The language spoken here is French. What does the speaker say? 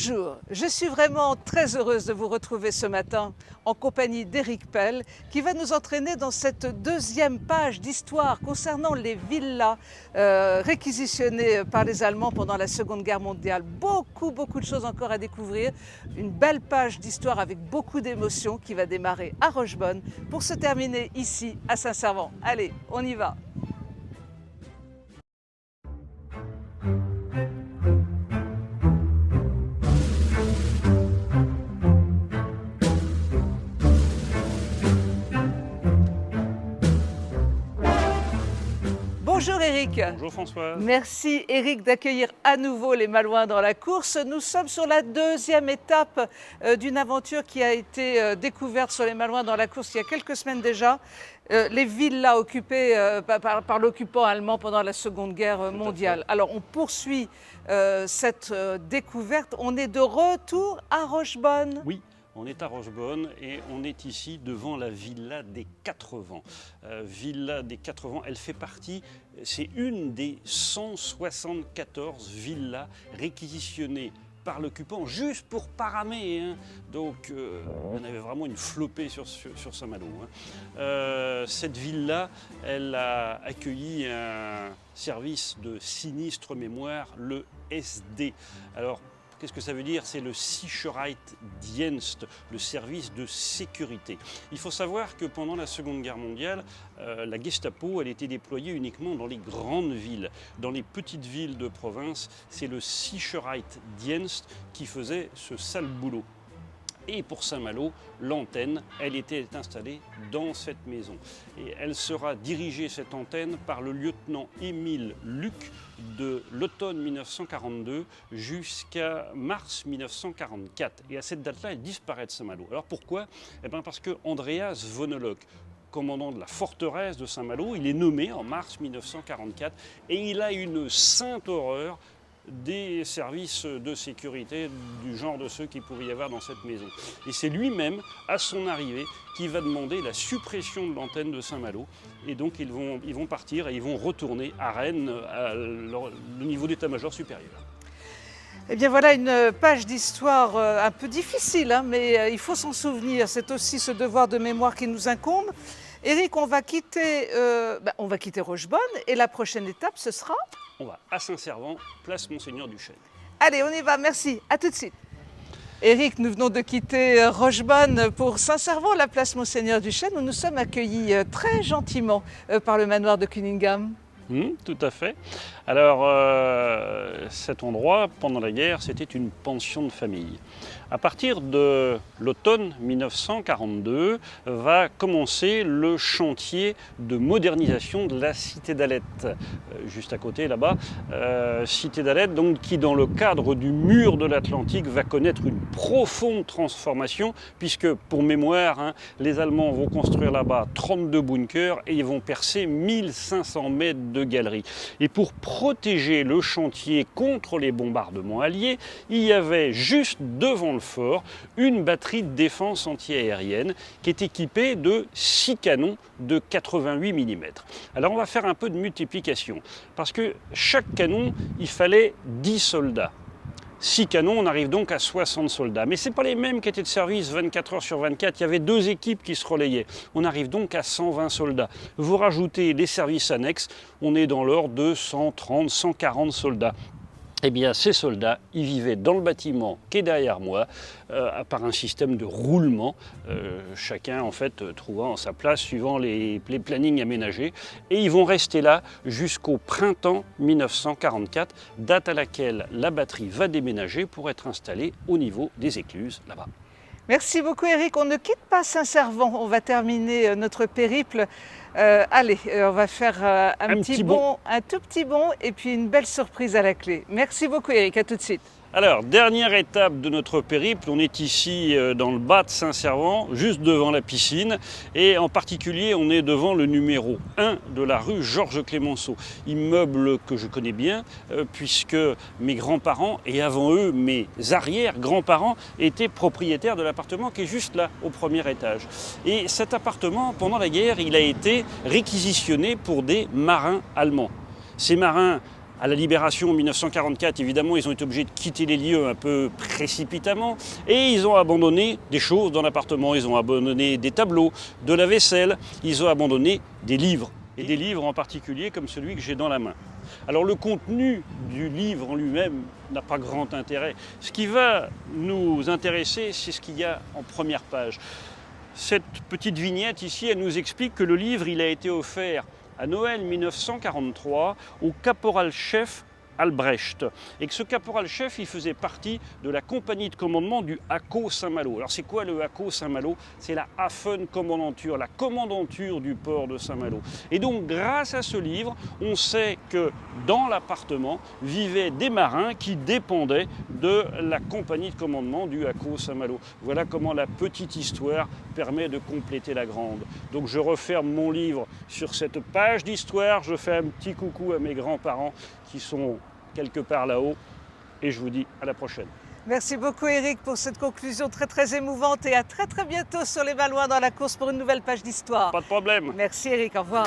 Bonjour, je suis vraiment très heureuse de vous retrouver ce matin en compagnie d'Éric Pell qui va nous entraîner dans cette deuxième page d'histoire concernant les villas réquisitionnées par les Allemands pendant la Seconde Guerre mondiale. Beaucoup de choses encore à découvrir. Une belle page d'histoire avec beaucoup d'émotions qui va démarrer à Rochebonne pour se terminer ici à Saint-Servant. Allez, on y va! Bonjour Éric. Bonjour François. Merci Éric d'accueillir à nouveau les Malouins dans la course. Nous sommes sur la deuxième étape d'une aventure qui a été découverte sur les Malouins dans la course il y a quelques semaines déjà. Les villas occupées par l'occupant allemand pendant la Seconde Guerre mondiale. Alors on poursuit cette découverte. On est de retour à Rochebonne. Oui. On est à Rochebonne et on est ici devant la Villa des 4 Vents. Villa des 4 Vents, elle fait partie, c'est une des 174 villas réquisitionnées par l'occupant juste pour paramer. Hein. Donc on avait vraiment une flopée sur Saint-Malo. Hein. Cette ville-là, elle a accueilli un service de sinistre mémoire, le SD. Alors, qu'est-ce que ça veut dire? C'est le Sicherheitsdienst, le service de sécurité. Il faut savoir que pendant la Seconde Guerre mondiale, la Gestapo, elle était déployée uniquement dans les grandes villes. Dans les petites villes de province, c'est le Sicherheitsdienst qui faisait ce sale boulot. Et pour Saint-Malo, l'antenne, elle était installée dans cette maison. Et elle sera dirigée, cette antenne, par le lieutenant Émile Luc de l'automne 1942 jusqu'à mars 1944. Et à cette date-là, elle disparaît de Saint-Malo. Alors pourquoi? Eh bien parce que Andreas Vonelock, commandant de la forteresse de Saint-Malo, il est nommé en mars 1944 et il a une sainte horreur des services de sécurité du genre de ceux qu'il pouvait y avoir dans cette maison. Et c'est lui-même, à son arrivée, qui va demander la suppression de l'antenne de Saint-Malo. Et donc ils vont partir et ils vont retourner à Rennes, à le niveau d'état-major supérieur. Eh bien voilà une page d'histoire un peu difficile, hein, mais il faut s'en souvenir. C'est aussi ce devoir de mémoire qui nous incombe. Éric, on va quitter Rochebonne et la prochaine étape, ce sera? On va à Saint-Servant, place Monseigneur Duchesne. Allez, on y va, merci. À tout de suite. Éric, nous venons de quitter Rochebonne pour Saint-Servant, la place Monseigneur Duchesne, où nous sommes accueillis très gentiment par le manoir de Cunningham. Tout à fait. Alors, cet endroit, pendant la guerre, c'était une pension de famille. À partir de l'automne 1942, va commencer le chantier de modernisation de la cité d'Alette, juste à côté là-bas. Cité d'Alette, donc, qui dans le cadre du mur de l'Atlantique va connaître une profonde transformation, puisque, pour mémoire, hein, les Allemands vont construire là-bas 32 bunkers et ils vont percer 1500 mètres de galeries. Et pour protéger le chantier contre les bombardements alliés, il y avait juste devant le fort une batterie de défense antiaérienne qui est équipée de 6 canons de 88 mm. Alors on va faire un peu de multiplication, parce que chaque canon, il fallait 10 soldats. 6 canons, on arrive donc à 60 soldats. Mais ce n'est pas les mêmes qui étaient de service 24 heures sur 24. Il y avait 2 équipes qui se relayaient. On arrive donc à 120 soldats. Vous rajoutez les services annexes, on est dans l'ordre de 130, 140 soldats. Eh bien, ces soldats, ils vivaient dans le bâtiment qui est derrière moi, par un système de roulement, chacun en fait trouvant sa place suivant les plannings aménagés. Et ils vont rester là jusqu'au printemps 1944, date à laquelle la batterie va déménager pour être installée au niveau des écluses là-bas. Merci beaucoup Éric. On ne quitte pas Saint-Servant. On va terminer notre périple. Allez, on va faire un tout petit bond et puis une belle surprise à la clé. Merci beaucoup Éric, à tout de suite. Alors, dernière étape de notre périple, on est ici dans le bas de Saint-Servant, juste devant la piscine, et en particulier on est devant le numéro 1 de la rue Georges Clémenceau, immeuble que je connais bien puisque mes grands-parents et avant eux mes arrière-grands-parents étaient propriétaires de l'appartement qui est juste là, au premier étage. Et cet appartement, pendant la guerre, il a été réquisitionné pour des marins allemands. Ces marins À la Libération en 1944, évidemment, ils ont été obligés de quitter les lieux un peu précipitamment et ils ont abandonné des choses dans l'appartement. Ils ont abandonné des tableaux, de la vaisselle, ils ont abandonné des livres. Et des livres en particulier comme celui que j'ai dans la main. Alors le contenu du livre en lui-même n'a pas grand intérêt. Ce qui va nous intéresser, c'est ce qu'il y a en première page. Cette petite vignette ici, elle nous explique que le livre, il a été offert à Noël 1943 au caporal-chef Albrecht. Et que ce caporal-chef, il faisait partie de la compagnie de commandement du Hakko Saint-Malo. Alors c'est quoi le Hakko Saint-Malo? C'est la Hafenkommandantur, la commandanture du port de Saint-Malo. Et donc grâce à ce livre, on sait que dans l'appartement vivaient des marins qui dépendaient de la compagnie de commandement du Hakko Saint-Malo. Voilà comment la petite histoire permet de compléter la grande. Donc je referme mon livre sur cette page d'histoire, je fais un petit coucou à mes grands-parents qui sont quelque part là-haut et je vous dis à la prochaine. Merci beaucoup Éric pour cette conclusion très émouvante et à très bientôt sur les Malouins dans la course pour une nouvelle page d'histoire. Pas de problème. Merci Éric, au revoir.